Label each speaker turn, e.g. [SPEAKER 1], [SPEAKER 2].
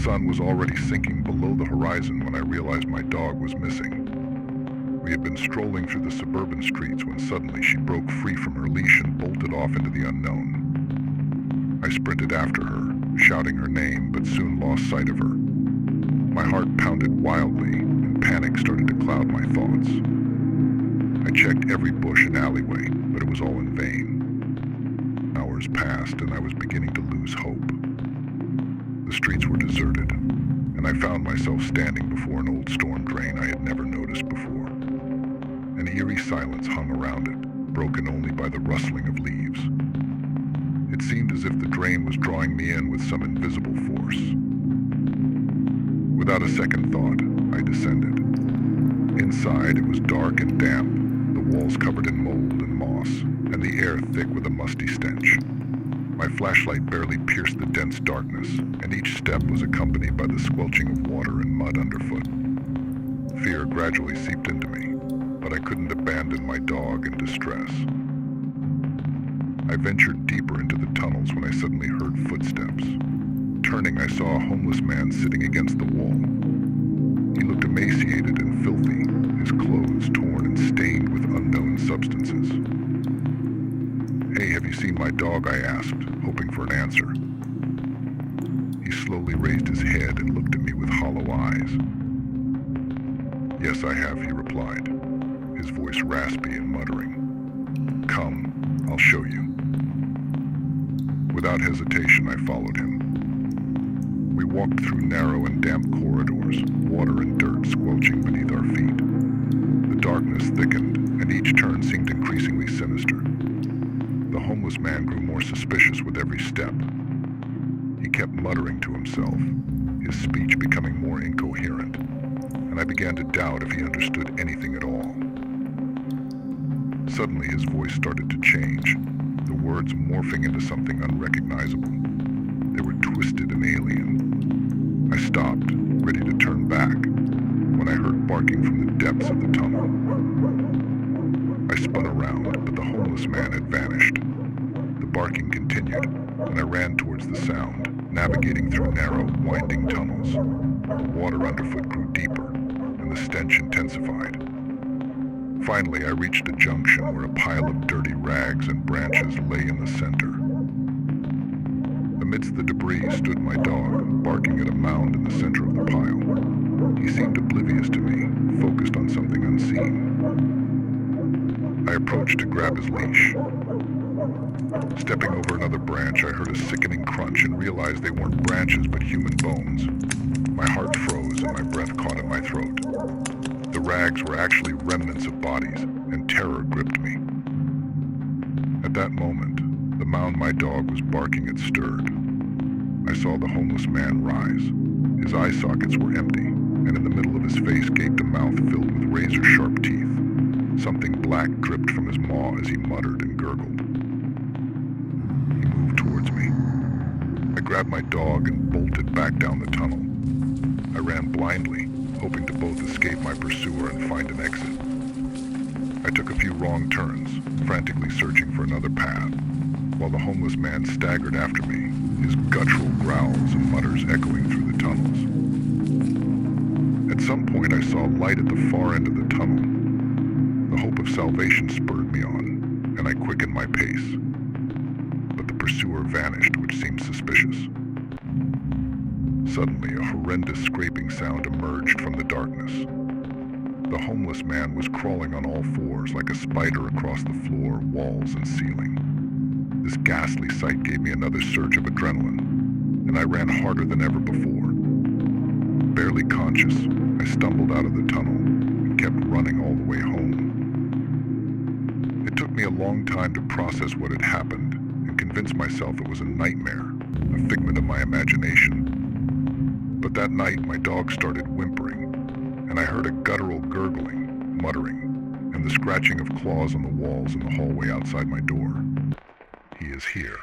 [SPEAKER 1] sun was already sinking below the horizon when I realized my dog was missing. We had been strolling through the suburban streets when suddenly she broke free from her leash and bolted off into the unknown. I sprinted after her, shouting her name, but soon lost sight of her. My heart pounded wildly, and panic started to cloud my thoughts. I checked every bush and alleyway, but it was all in vain. Hours passed, and I was beginning to lose hope. The streets were deserted, and I found myself standing before an old storm drain I had never noticed before. An eerie silence hung around it, broken only by the rustling of leaves. It seemed as if the drain was drawing me in with some invisible force. Without a second thought, I descended. Inside, it was dark and damp, the walls covered in mold and moss, and the air thick with a musty stench. My flashlight barely pierced the dense darkness, and each step was accompanied by the squelching of water and mud underfoot. Fear gradually seeped into me, but I couldn't abandon my dog in distress. I ventured deeper into the tunnels when I suddenly heard footsteps. Turning, I saw a homeless man sitting against the wall. He looked emaciated and filthy, his clothes torn and stained with unknown substances. "Hey, have you seen my dog?" I asked, hoping for an answer. He slowly raised his head and looked at me with hollow eyes. "Yes, I have," he replied, his voice raspy and muttering. "Come, I'll show you." Without hesitation, I followed him. We walked through narrow and damp corridors, water and dirt squelching beneath our feet. The darkness thickened, and each turn seemed increasingly sinister. The homeless man grew more suspicious with every step. He kept muttering to himself, his speech becoming more incoherent, and I began to doubt if he understood anything at all. Suddenly his voice started to change, the words morphing into something unrecognizable. They were twisted and alien. I stopped, ready to turn back, when I heard barking from the depths of the tunnel. I spun around, but the homeless man had vanished. The barking continued, and I ran towards the sound, navigating through narrow, winding tunnels. The water underfoot grew deeper, and the stench intensified. Finally, I reached a junction where a pile of dirty rags and branches lay in the center. Amidst the debris stood my dog, barking at a mound in the center of the pile. He seemed oblivious to me, focused on something unseen. I approached to grab his leash. Stepping over another branch, I heard a sickening crunch and realized they weren't branches but human bones. My heart froze and my breath caught in my throat. The rags were actually remnants of bodies, and terror gripped me. At that moment, the mound my dog was barking had stirred. I saw the homeless man rise. His eye sockets were empty, and in the middle of his face gaped a mouth filled with razor-sharp teeth. Something black dripped from his maw as he muttered and gurgled. He moved towards me. I grabbed my dog and bolted back down the tunnel. I ran blindly, hoping to both escape my pursuer and find an exit. I took a few wrong turns, frantically searching for another path, while the homeless man staggered after me, his guttural growls and mutters echoing through the tunnels. At some point, I saw light at the far end of the tunnel. The hope of salvation spurred me on, and I quickened my pace. But the pursuer vanished, which seemed suspicious. Suddenly, a horrendous scraping sound emerged from the darkness. The homeless man was crawling on all fours like a spider across the floor, walls, and ceiling. This ghastly sight gave me another surge of adrenaline, and I ran harder than ever before. Barely conscious, I stumbled out of the tunnel and kept running all the way home. It took me a long time to process what had happened and convince myself it was a nightmare, a figment of my imagination. But that night, my dog started whimpering, and I heard a guttural gurgling, muttering, and the scratching of claws on the walls in the hallway outside my door. He is here.